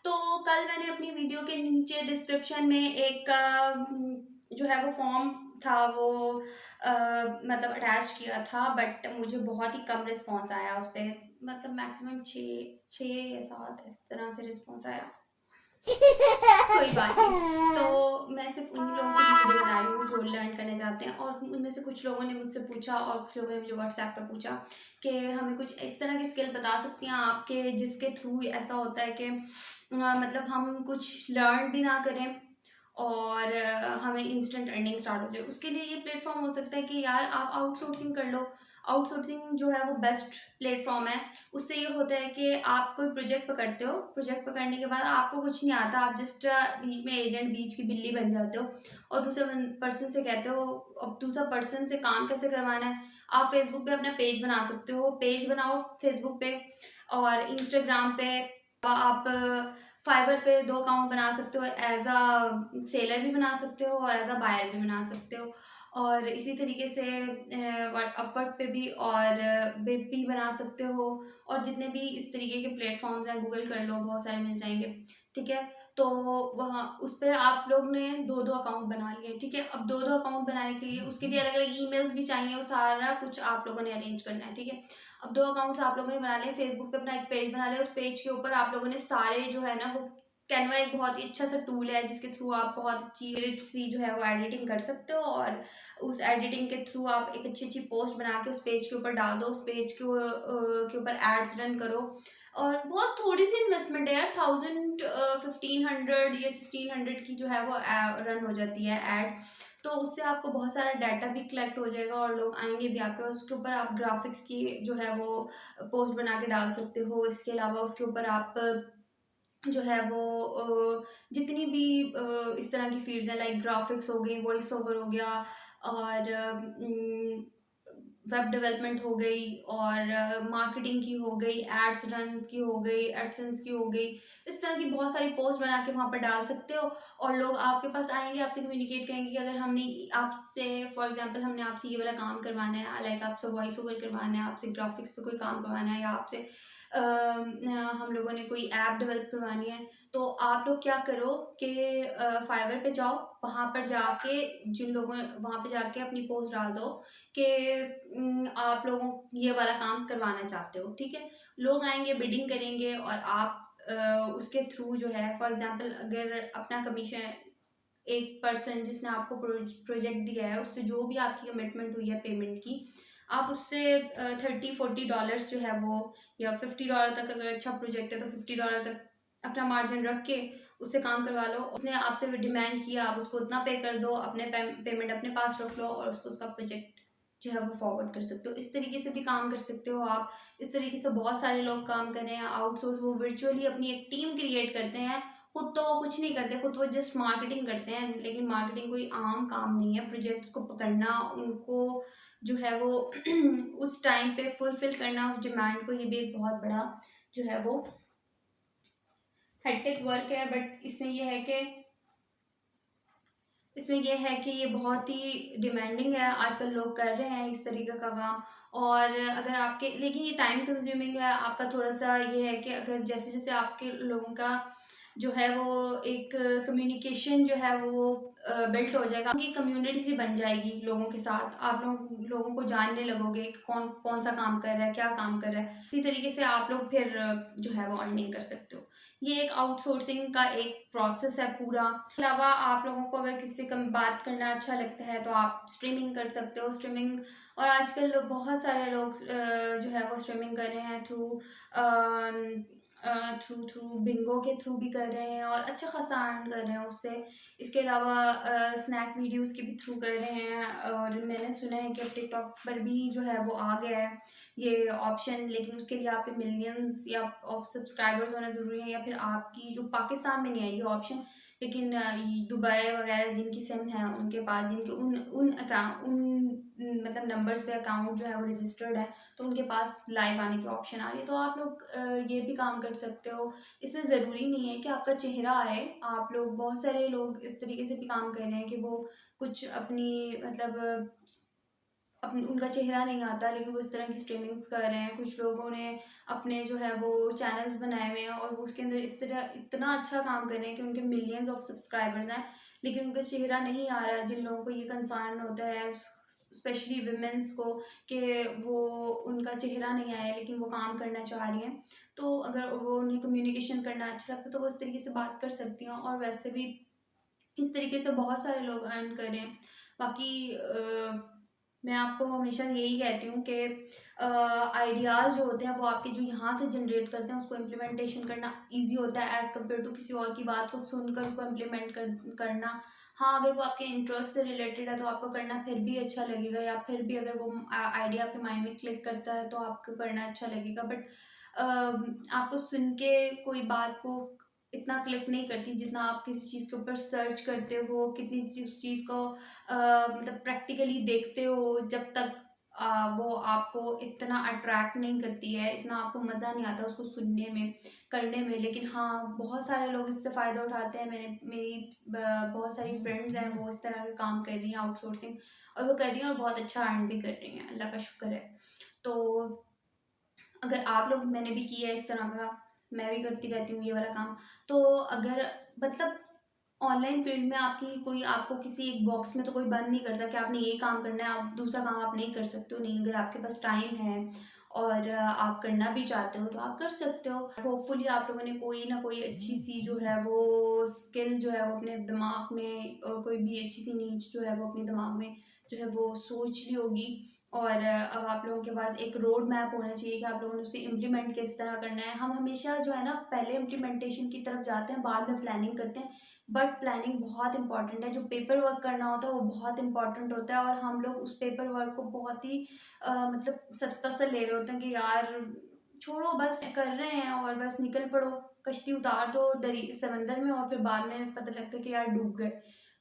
तो कल मैंने अपनी वीडियो के नीचे डिस्क्रिप्शन में एक जो है वो फॉर्म था वो मतलब अटैच किया था, बट मुझे बहुत ही कम रिस्पॉन्स आया उस पर। मतलब मैक्सिमम छः या 7 इस तरह से रिस्पॉन्स आया। कोई बात नहीं। तो मैं सिर्फ उन्हीं लोगों के लिए वीडियो बना रही हूँ जो लर्न करने जाते हैं, और उनमें से कुछ लोगों ने मुझसे पूछा और कुछ लोगों ने मुझे व्हाट्सएप पे पूछा कि हमें कुछ इस तरह की स्किल बता सकती हैं आपके जिसके थ्रू ऐसा होता है कि मतलब हम कुछ लर्न भी ना करें और हमें इंस्टेंट अर्निंग स्टार्ट हो जाए। उसके लिए ये प्लेटफॉर्म हो सकता है कि यार आप आउटसोर्सिंग कर लो। आउटसोर्सिंग जो है वो बेस्ट प्लेटफॉर्म है। उससे ये होता है कि आप कोई प्रोजेक्ट पकड़ते हो, प्रोजेक्ट पकड़ने के बाद आपको कुछ नहीं आता, आप जस्ट बीच में एजेंट, बीच की बिल्ली बन जाते हो और दूसरे पर्सन से कहते हो। अब दूसरा पर्सन से काम कैसे करवाना है, आप फेसबुक पे अपना पेज बना सकते हो, पेज बनाओ फेसबुक पे और इंस्टाग्राम पे आप फाइवर पे 2 अकाउंट बना सकते हो, एज अ सेलर भी बना सकते हो और एज अ बायर भी बना सकते हो। और इसी तरीके से अपवर्क पे भी और वेब भी बना सकते हो। और जितने भी इस तरीके के प्लेटफॉर्म्स हैं गूगल कर लो, बहुत सारे मिल जाएंगे। ठीक है, तो वहाँ उस पर आप लोग ने 2-2 अकाउंट बना लिए। ठीक है, अब 2-2 अकाउंट बनाने के लिए उसके लिए अलग अलग ईमेल्स भी चाहिए, वो सारा कुछ आप लोगों ने अरेंज करना है। ठीक है, अब 2 अकाउंट्स आप लोगों ने बना लिए, फेसबुक पे अपना एक पेज बना लिया, उस पेज के ऊपर आप लोगों ने सारे जो है ना वो कैनवा एक बहुत ही अच्छा सा टूल है जिसके थ्रू आप बहुत अच्छी रिच सी जो है वो एडिटिंग कर सकते हो, और उस एडिटिंग के थ्रू आप एक अच्छी अच्छी पोस्ट बना के उस पेज के ऊपर डाल दो, उस पेज के ऊपर एड्स रन करो। और बहुत थोड़ी सी इन्वेस्टमेंट है यार, 1500 या 1600 की जो है वो रन हो जाती है ऐड। तो उससे आपको बहुत सारा डाटा भी कलेक्ट हो जाएगा और लोग आएंगे भी आपके पास। उसके ऊपर आप ग्राफिक्स की जो है वो पोस्ट बना के डाल सकते हो। इसके अलावा उसके ऊपर आप जो है वो जितनी भी इस तरह की फील्ड्स हैं, लाइक ग्राफिक्स हो गई, वॉइस ओवर हो गया, और वेब डेवलपमेंट हो गई, और मार्केटिंग की हो गई, एड्स रन की हो गई, एडसेंस की हो गई, इस तरह की बहुत सारी पोस्ट बना के वहाँ पर डाल सकते हो। और लोग आपके पास आएंगे, आपसे कम्युनिकेट करेंगे कि अगर हमने आपसे फॉर एग्जांपल हमने आपसे ये वाला काम करवाना है, लाइक आपसे वॉइस ओवर करवाना है, आपसे ग्राफिक्स पे कोई काम करवाना है, या आपसे हम लोगों ने कोई ऐप डेवलप करवानी है, तो आप लोग क्या करो कि फाइवर पे जाओ, वहाँ पर जाके जिन लोगों वहाँ पे जाके अपनी पोस्ट डाल दो कि आप लोगों ये वाला काम करवाना चाहते हो। ठीक है, लोग आएंगे, बिडिंग करेंगे, और आप उसके थ्रू जो है फॉर एग्जांपल अगर अपना कमीशन एक पर्सन जिसने आपको प्रोजेक्ट दिया है उससे जो भी आपकी कमिटमेंट हुई है पेमेंट की, आप उससे $30-40 जो है वो, या $50 तक, अगर अच्छा प्रोजेक्ट है तो $50 तक अपना मार्जिन रख के उससे काम करवा लो। उसने आपसे डिमांड किया, आप उसको उतना पे कर दो, अपने पेमेंट अपने पास रख लो और उसको उसका प्रोजेक्ट जो है वो फॉरवर्ड कर सकते हो। इस तरीके से भी काम कर सकते हो आप। इस तरीके से बहुत सारे लोग काम कर रहे हैं आउटसोर्स, वो वर्चुअली अपनी एक टीम क्रिएट करते हैं। खुद तो वो कुछ नहीं करते, खुद वो जस्ट मार्केटिंग करते हैं, लेकिन मार्केटिंग कोई आम काम नहीं है। प्रोजेक्ट्स को पकड़ना, उनको जो है वो उस टाइम पे फुलफिल करना, उस डिमांड को, ये भी एक बहुत बड़ा जो है वो हेक्टिक वर्क है। बट इसमें यह है कि ये बहुत ही डिमांडिंग है, आजकल लोग कर रहे हैं इस तरीके का काम। और अगर आपके, लेकिन ये टाइम कंज्यूमिंग है आपका, थोड़ा सा ये है कि अगर जैसे जैसे आपके लोगों का जो है वो एक कम्युनिकेशन जो है वो बिल्ट हो जाएगा, आपकी कम्युनिटी सी बन जाएगी लोगों के साथ, आप लोगों को जानने लगोगे कि कौन कौन सा काम कर रहा है, क्या काम कर रहा है। इसी तरीके से आप लोग फिर जो है वो अर्निंग कर सकते हो। ये एक आउटसोर्सिंग का एक प्रोसेस है पूरा। इसके अलावा आप लोगों को अगर किसी से कम बात करना अच्छा लगता है तो आप स्ट्रीमिंग कर सकते हो। स्ट्रीमिंग, और आजकल बहुत सारे लोग जो है वो स्ट्रीमिंग कर रहे हैं थ्रू थ्रू बिंगो के थ्रू भी कर रहे हैं और अच्छा खासा अर्न कर रहे हैं उससे। इसके अलावा स्नैक वीडियोस के भी थ्रू कर रहे हैं, और मैंने सुना है कि अब टिकटॉक पर भी जो है वो आ गया है ये ऑप्शन, लेकिन उसके लिए आपके मिलियंस या ऑफ सब्सक्राइबर्स होना ज़रूरी है, या फिर आपकी जो पाकिस्तान में नहीं है ये ऑप्शन, लेकिन दुबई वगैरह जिनकी सिम है उनके पास, जिनके उन उन अकाउंट उन मतलब नंबर्स पे अकाउंट जो है वो रजिस्टर्ड है, तो उनके पास लाइव आने की ऑप्शन आ रही है। तो आप लोग ये भी काम कर सकते हो। इसमें ज़रूरी नहीं है कि आपका चेहरा आए, आप लोग, बहुत सारे लोग इस तरीके से भी काम कर रहे हैं कि वो कुछ अपनी मतलब अपन उनका चेहरा नहीं आता लेकिन वो इस तरह की स्ट्रीमिंग्स कर रहे हैं। कुछ लोगों ने अपने जो है वो चैनल्स बनाए हुए हैं और वो उसके अंदर इस तरह इतना अच्छा काम कर रहे हैं कि उनके मिलियंस ऑफ सब्सक्राइबर्स हैं, लेकिन उनका चेहरा नहीं आ रहा है। जिन लोगों को ये कंसर्न होता है, स्पेशली विमेंस को, कि वो उनका चेहरा नहीं आया लेकिन वो काम करना चाह रही हैं, तो अगर वो उन्हें कम्युनिकेशन करना अच्छा लगता है तो वो इस तरीके से बात कर सकती हैं। और वैसे भी इस तरीके से बहुत सारे लोग अर्न कर रहे हैं। बाकी मैं आपको हमेशा यही कहती हूँ कि आइडियाज़ जो होते हैं वो आपके जो यहाँ से जनरेट करते हैं उसको इम्प्लीमेंटेशन करना इजी होता है एज़ कम्पेयर टू किसी और की बात को सुनकर उसको इम्प्लीमेंट करना। हाँ, अगर वो आपके इंटरेस्ट से रिलेटेड है तो आपको करना फिर भी अच्छा लगेगा, या फिर भी अगर वो आइडिया आपके माइंड में क्लिक करता है तो आपको करना अच्छा लगेगा। बट आपको सुन के कोई बात को इतना क्लिक नहीं करती जितना आप किसी चीज़ के ऊपर सर्च करते हो, कितनी उस चीज़ को मतलब प्रैक्टिकली देखते हो। जब तक वो आपको इतना अट्रैक्ट नहीं करती है, इतना आपको मज़ा नहीं आता उसको सुनने में, करने में। लेकिन हाँ, बहुत सारे लोग इससे फ़ायदा उठाते हैं। मेरी बहुत सारी फ्रेंड्स हैं, वो इस तरह के काम कर रही हैं आउटसोर्सिंग, और वो कर रही हैं और बहुत अच्छा अर्न भी कर रही हैं, अल्लाह का शुक्र है। तो अगर आप लोग, मैंने भी किया है इस तरह का, मैं भी करती रहती हूँ ये वाला काम। तो अगर मतलब ऑनलाइन फील्ड में आपकी कोई, आपको किसी एक बॉक्स में तो कोई बंद नहीं करता कि आपने ये काम करना है, आप दूसरा काम आप नहीं कर सकते हो। नहीं, अगर आपके पास टाइम है और आप करना भी चाहते हो तो आप कर सकते हो। होपफुली आप लोगों ने कोई ना कोई अच्छी सी जो है वो स्किल जो है वो अपने दिमाग में, और कोई भी अच्छी सी नीड जो है वो अपने दिमाग में जो है वो सोच ली होगी। और अब आप लोगों के पास एक रोड मैप होना चाहिए कि आप लोगों ने उसे इम्प्लीमेंट किस तरह करना है। हम हमेशा जो है ना पहले इम्प्लीमेंटेशन की तरफ जाते हैं, बाद में प्लानिंग करते हैं। बट प्लानिंग बहुत इंपॉर्टेंट है। जो पेपर वर्क करना होता है वो बहुत इंपॉर्टेंट होता है, और हम लोग उस पेपर वर्क को बहुत ही मतलब सस्ता सा ले रहे होते हैं कि यार छोड़ो, बस कर रहे हैं और बस निकल पड़ो, कश्ती उतार दो दरी समंदर में, और फिर बाद में पता लगता है कि यार डूब गए।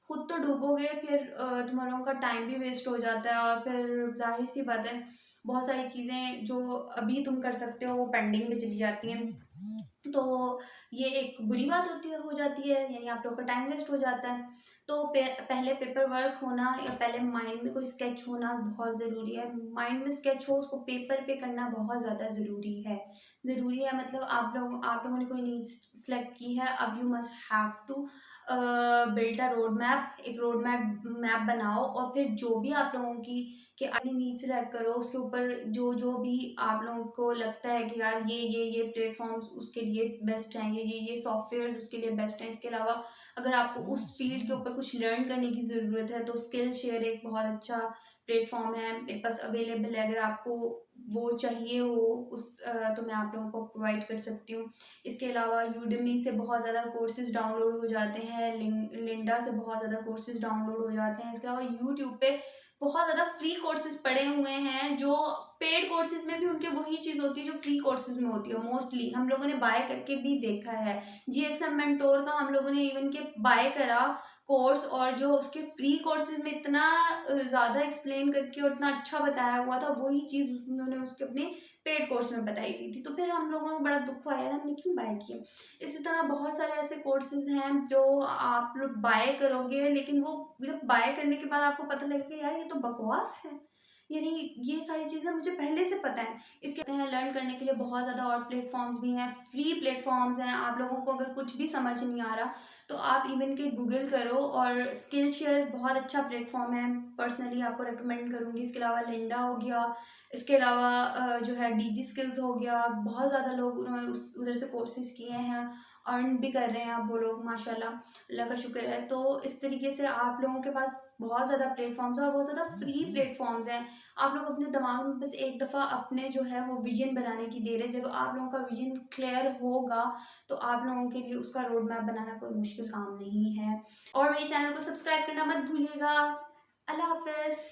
खुद तो डूबोगे, फिर तुम लोगों का टाइम भी वेस्ट हो जाता है, और फिर जाहिर सी बात है बहुत सारी चीज़ें जो अभी तुम कर सकते हो वो पेंडिंग में चली जाती हैं। तो ये एक बुरी बात होती है, हो जाती है, यानी आप लोग का टाइम वेस्ट हो जाता है। तो पहले पेपर वर्क होना, या पहले माइंड में कोई स्केच होना बहुत ज़रूरी है। माइंड में स्केच हो, उसको पेपर पे करना बहुत ज़्यादा ज़रूरी है। ज़रूरी है मतलब आप लोगों ने कोई नीड्स सेलेक्ट की है, अब you must have to build a road map. एक रोड मैप बनाओ, और फिर जो भी आप लोगों की कि अपनी नीड्स रैक करो, उसके ऊपर जो जो भी आप लोगों को लगता है कि यार ये प्लेटफॉर्म्स उसके लिए बेस्ट हैं, ये सॉफ्टवेयर उसके लिए बेस्ट हैं। इसके अलावा अगर आपको उस फील्ड के ऊपर कुछ लर्न करने की ज़रूरत है तो स्किल शेयर एक बहुत अच्छा प्लेटफॉर्म है, मेरे पास अवेलेबल है। अगर आपको वो चाहिए हो तो मैं आप लोगों को प्रोवाइड कर सकती हूँ। इसके अलावा यूडेमी से बहुत ज़्यादा कोर्सेज डाउनलोड हो जाते हैं, लिंडा से बहुत ज़्यादा कोर्सेज डाउनलोड हो जाते हैं। इसके अलावा यूट्यूब पे बहुत ज़्यादा फ्री कोर्सेज पड़े हुए हैं, जो पेड कोर्सेज में भी उनके वही चीज़ होती है जो फ्री कोर्सेज में होती है। मोस्टली हम लोगों ने बाय करके भी देखा है। जीएक्सएम मेंटोर का हम लोगों ने इवन के बाय करा कोर्स, और जो उसके फ्री कोर्सेज में इतना ज़्यादा एक्सप्लेन करके और इतना अच्छा बताया हुआ था, वही चीज़ उन्होंने उसके अपने पेड कोर्स में बताई हुई थी। तो फिर हम लोगों को बड़ा दुख आया ना, हमने क्यों बाय किया। इसी तरह बहुत सारे ऐसे कोर्सेज हैं जो आप लोग बाय करोगे, लेकिन वो जब बाय करने के बाद आपको पता लगेगा यार ये तो बकवास है, यानी ये सारी चीज़ें मुझे पहले से पता है। इसके लर्न करने के लिए बहुत ज़्यादा और प्लेटफॉर्म्स भी हैं, फ्री प्लेटफॉर्म्स हैं। आप लोगों को अगर कुछ भी समझ नहीं आ रहा तो आप इवन के गूगल करो, और स्किल शेयर बहुत अच्छा प्लेटफॉर्म है, पर्सनली आपको रिकमेंड करूँगी। इसके अलावा लिंडा हो गया, इसके अलावा जो है डीजी स्किल्स हो गया, बहुत ज़्यादा लोग उन्होंने उधर से कोर्सेज किए हैं, अर्न भी कर रहे हैं अब वो लोग, माशाल्लाह, अल्लाह का शुक्र है। तो इस तरीके से आप लोगों के पास बहुत ज़्यादा प्लेटफॉर्म्स हैं, और बहुत ज़्यादा फ्री प्लेटफॉर्म्स हैं। आप लोग अपने दिमाग में बस एक दफ़ा अपने जो है वो विजन बनाने की देर है। जब आप लोगों का विजन क्लियर होगा तो आप लोगों के लिए उसका रोड मैप बनाना कोई मुश्किल काम नहीं है। और मेरे चैनल को सब्सक्राइब करना मत भूलिएगा। अल्लाह हाफ़िज़।